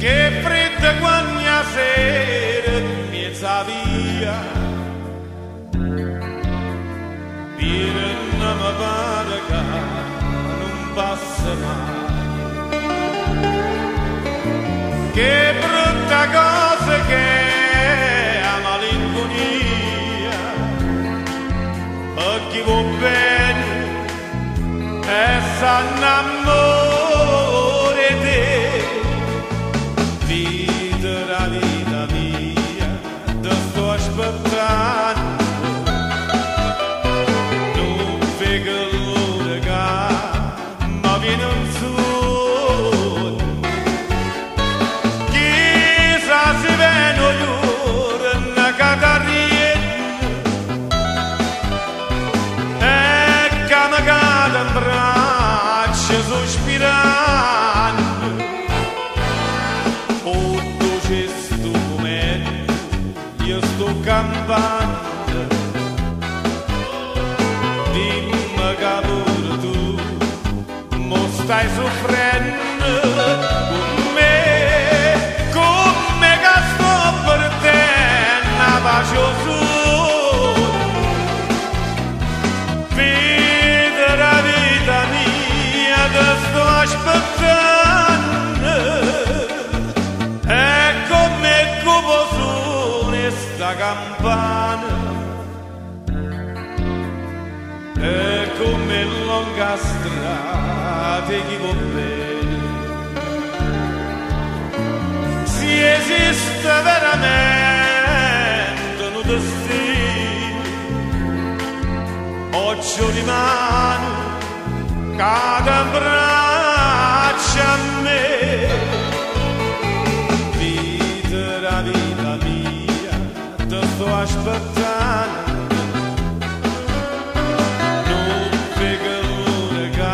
Che fredda quando sera mezza via Viene una barca non passa mai Che brutta cosa che è la malinconia E chi va bene e s'annamora te Vita mia, te sto aspettando Non vedo l'ora che mi viene un sogno Chissà se vengo io una catarrietta E che mi cade in braccio sospirando Io sto campando, dimmi che pure tu mo stai soffrendo come che sto perdendo la pace sogno. Vedi la vita mia, te sto aspettando, e come cupo sta campana è come lunga strada chi va bene se esiste veramente un destino occhio di mano cade in braccia a me vita mia te sto aspettando non vedo l'ora che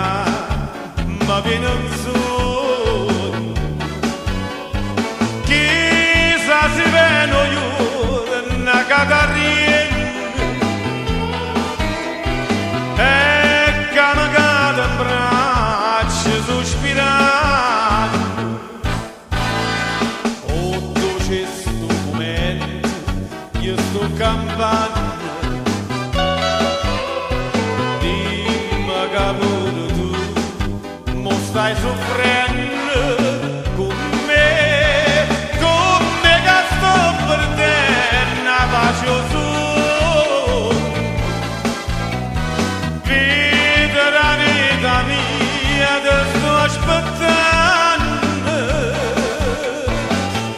mi viene un sogno chissà se vengo io una catarrietta e che mi cade in braccio sospirando io sto campando dimmi che pure tu mo stai soffrendo con me che sto perdendo la pace sogno vita mia te sto aspettando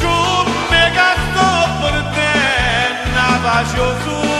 come che sto perdendo la pace sogno